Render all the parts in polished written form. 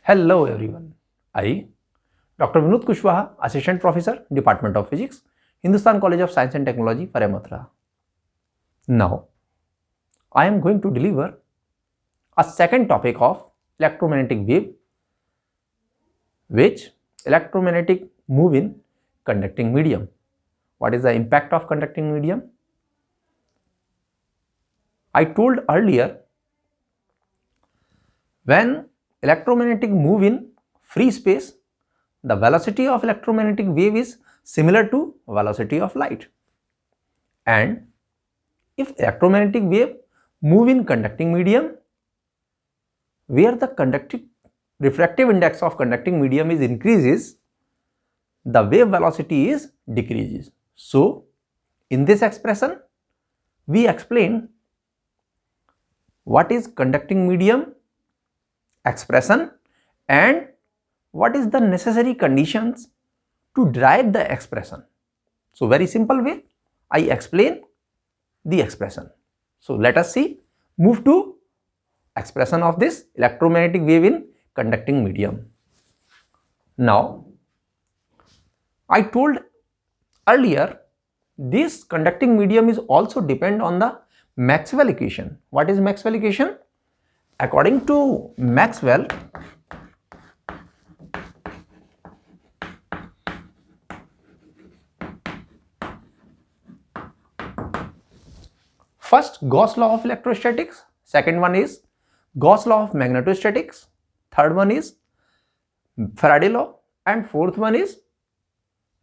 Hello everyone. I, Dr. Vinod Kushwaha, Assistant Professor, Department of Physics, Hindustan College of Science and Technology, Paramatra. Now, I am going to deliver a second topic of electromagnetic wave, which electromagnetic move in conducting medium. What is the impact of conducting medium? I told earlier, when electromagnetic move in free space, the velocity of electromagnetic wave is similar to velocity of light. And if electromagnetic wave move in conducting medium, where the refractive index of conducting medium is increases, the wave velocity is decreases. So, in this expression, we explain what is conducting medium expression and what is the necessary conditions to derive the expression. So, very simple way, I explain the expression. So, let us see, move to expression of this electromagnetic wave in conducting medium. Now, I told earlier, this conducting medium is also depend on the Maxwell equation. What is Maxwell equation? According to Maxwell, first Gauss law of electrostatics, second one is Gauss law of magnetostatics, third one is Faraday law, and fourth one is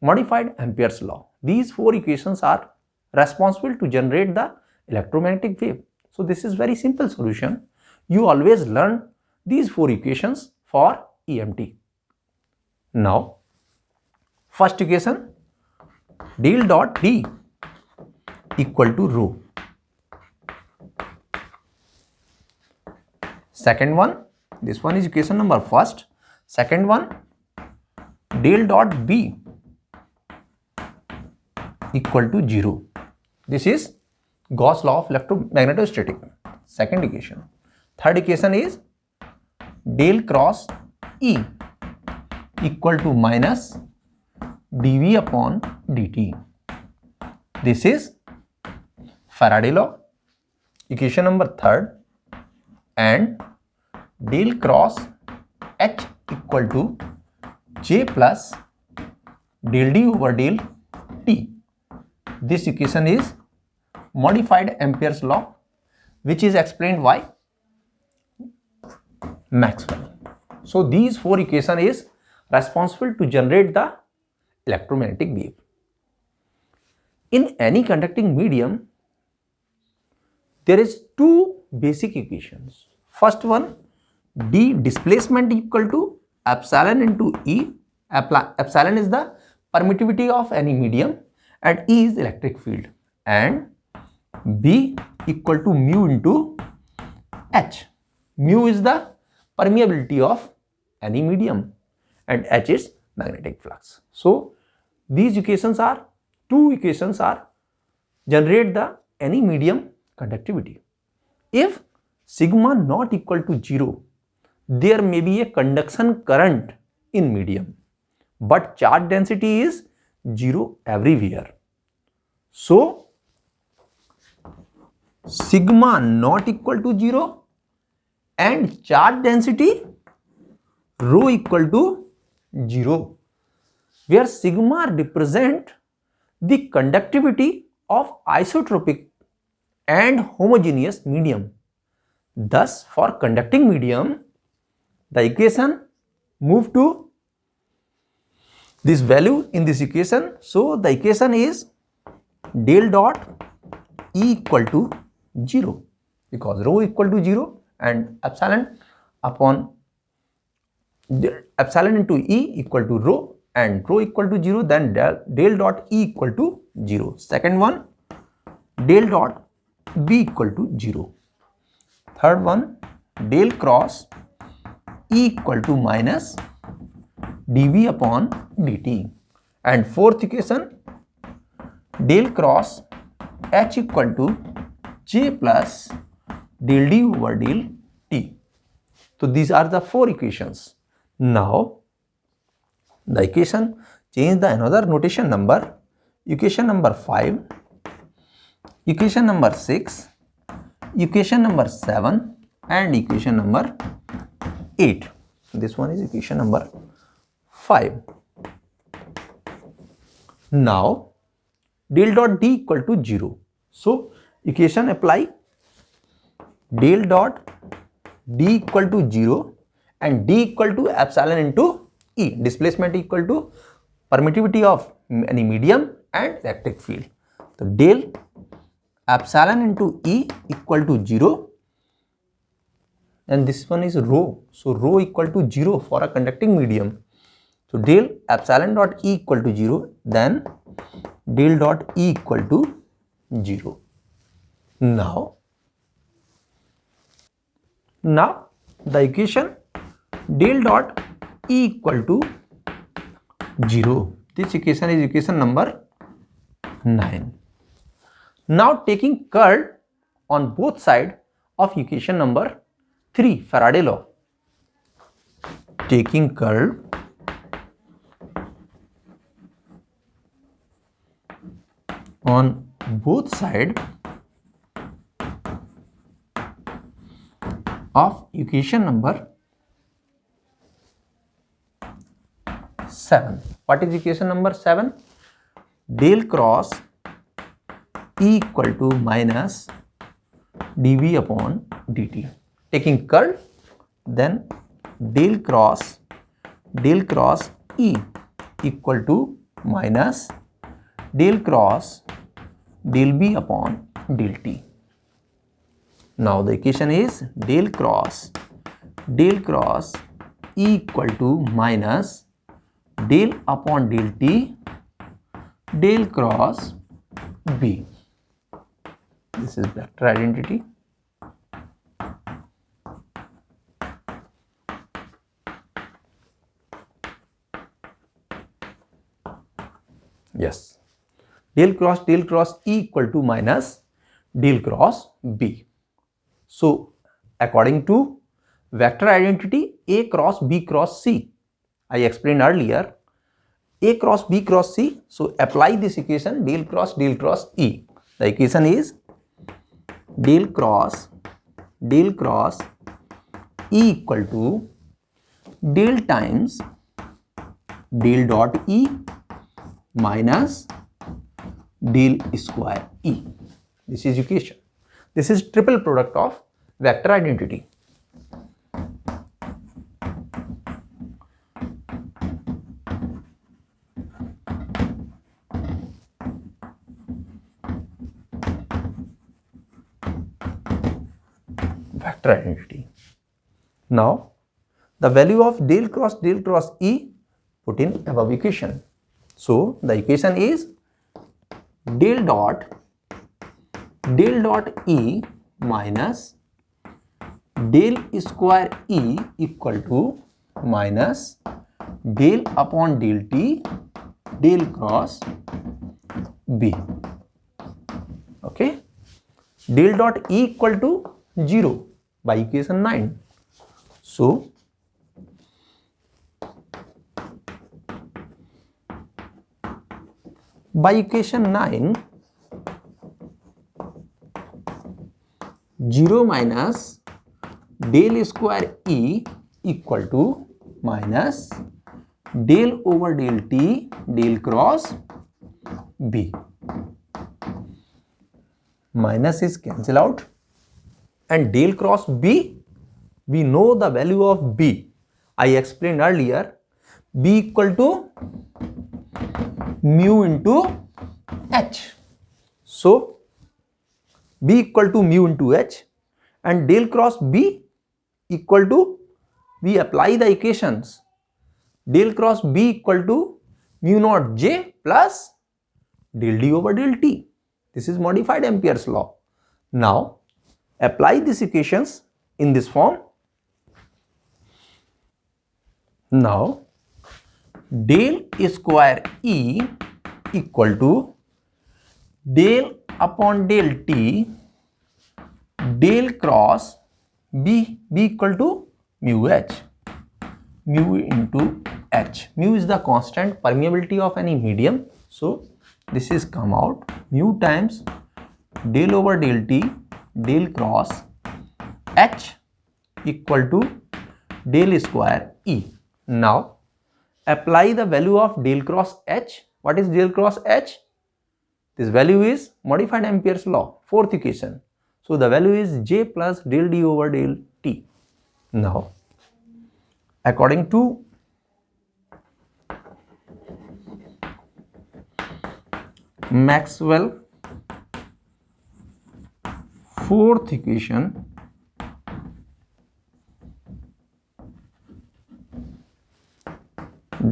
modified Ampere's law. These four equations are responsible to generate the electromagnetic wave. So, this is very simple solution. You always learn these four equations for EMT. Now, first equation, del dot D equal to rho. Second one, this one is equation number first. Second one, del dot B equal to 0. This is Gauss law of electromagnetostatics, second equation. Third equation is del cross E equal to minus dV upon dt. This is Faraday law, equation number third, and del cross H equal to J plus del D over del T. This equation is modified Ampere's law, which is explained by Maxwell. So, these four equations is responsible to generate the electromagnetic wave. In any conducting medium, there is two basic equations. First one, D displacement equal to epsilon into E. Epsilon is the permittivity of any medium and E is electric field, and B equal to mu into H. Mu is the permeability of any medium and H is magnetic flux. So, these equations are, two equations are generate the any medium conductivity. If sigma not equal to 0, there may be a conduction current in medium, but charge density is 0 everywhere. So, sigma not equal to 0 and charge density rho equal to 0, where sigma represent the conductivity of isotropic and homogeneous medium. Thus, for conducting medium, the equation move to this value in this equation. So, the equation is del dot E equal to 0, because rho equal to 0 and epsilon into E equal to rho and rho equal to 0, then del dot E equal to 0. Second one, del dot B equal to 0. Third one, del cross E equal to minus dV upon dt. And fourth equation, del cross H equal to J plus del D over del T. So, these are the four equations Now the equation change the another notation number, equation number 5, equation number 6, equation number 7 and equation number 8. This one is equation number 5. Now del dot D equal to 0. So equation apply, del dot D equal to 0 and D equal to epsilon into E. Displacement equal to permittivity of any medium and electric field. So del epsilon into E equal to 0 and this one is rho. So rho equal to 0 for a conducting medium. So del epsilon dot E equal to 0, then del dot E equal to 0. Now the equation del dot E equal to 0. This equation is equation number 9. Now taking curl on both sides of equation number 3, Faraday law. Taking curl on both sides of equation number 7. What is equation number 7? Del cross E equal to minus dV upon dt. Taking curl, then del cross E equal to minus del cross del B upon del T. Now the equation is del cross E equal to minus del upon del T del cross B. This is vector identity. Yes, del cross E equal to minus del cross B. So according to vector identity A cross B cross C, I explained earlier, A cross B cross C. So apply this equation del cross E. The equation is del cross E equal to del times del dot E minus del square E. This is equation. This is triple product of vector identity. Vector identity. Now the value of del cross E put in above equation. So the equation is del dot E minus del square E equal to minus del upon del T del cross B. Okay, del dot E equal to 0 by equation 9. So by equation 9, 0 minus del square E equal to minus del over del T del cross B. Minus is cancel out and del cross B, we know the value of B. I explained earlier, B equal to mu into H. So B equal to mu into H and del cross B equal to, we apply the equations, del cross B equal to mu naught J plus del D over del T. This is modified Ampere's law. Now apply these equations in this form. Now del square E equal to del upon del T del cross B equal to mu H. mu into H. Mu is the constant permeability of any medium. So this is come out mu times del over del T del cross H equal to del square E. Now apply the value of del cross H. What is del cross H? This value is modified Ampere's law, fourth equation. So the value is J plus del D over del T. Now according to Maxwell fourth equation,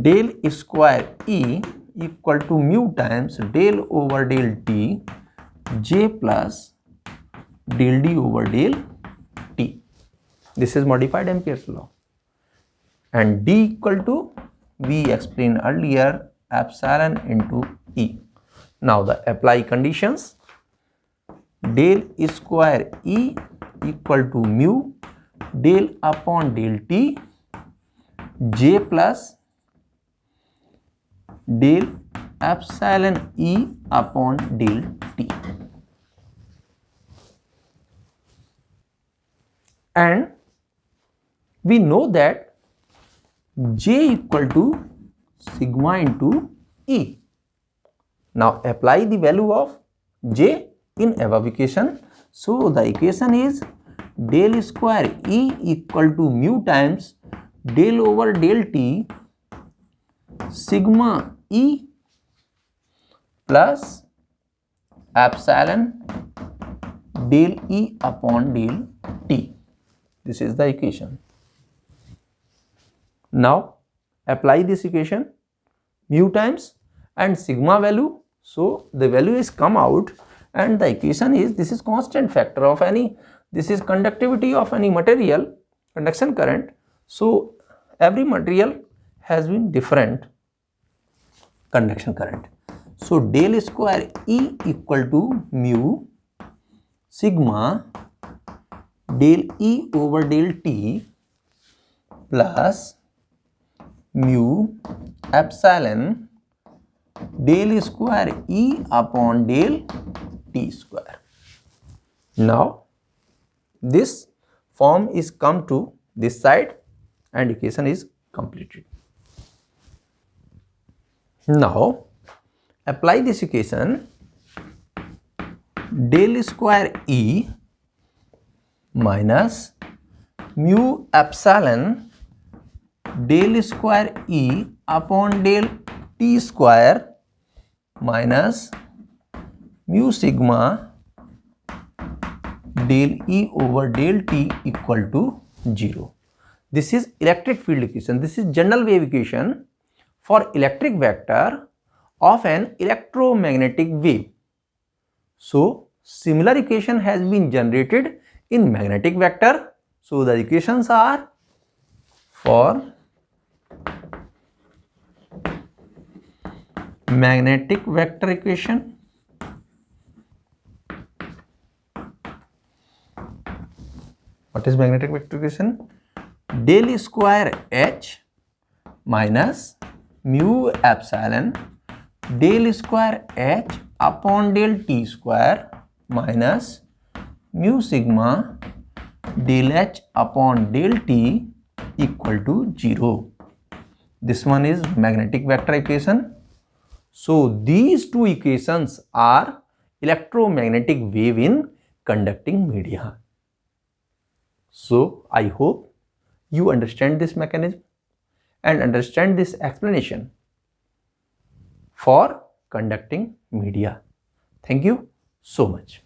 del square E equal to mu times del over del T J plus del D over del T. This is modified Ampere's law. And D equal to, we explained earlier, epsilon into E. Now the apply conditions. Del square E equal to mu del upon del T J plus del epsilon E upon del T. And we know that J equal to sigma into E. Now apply the value of J in above equation. So the equation is del square E equal to mu times del over del T sigma E plus epsilon del E upon del T. This is the equation. Now apply this equation, mu times and sigma value. So the value is come out, and the equation is, this is constant factor of any, this is conductivity of any material, conduction current. So every material has been different conduction current. So del square E equal to mu sigma del E over del T plus mu epsilon del square E upon del T square. Now this form is come to this side and equation is completed. Now apply this equation, del square E minus mu epsilon del square E upon del T square minus mu sigma del E over del T equal to 0. This is electric field equation. This is general wave equation for electric vector of an electromagnetic wave. So similar equation has been generated in magnetic vector. So the equations are for magnetic vector equation, what is magnetic vector equation? Del square H minus mu epsilon del square H upon del T square minus mu sigma del H upon del T equal to 0. This one is magnetic vector equation. So these two equations are electromagnetic wave in conducting media. So I hope you understand this mechanism and understand this explanation for conducting media. Thank you so much.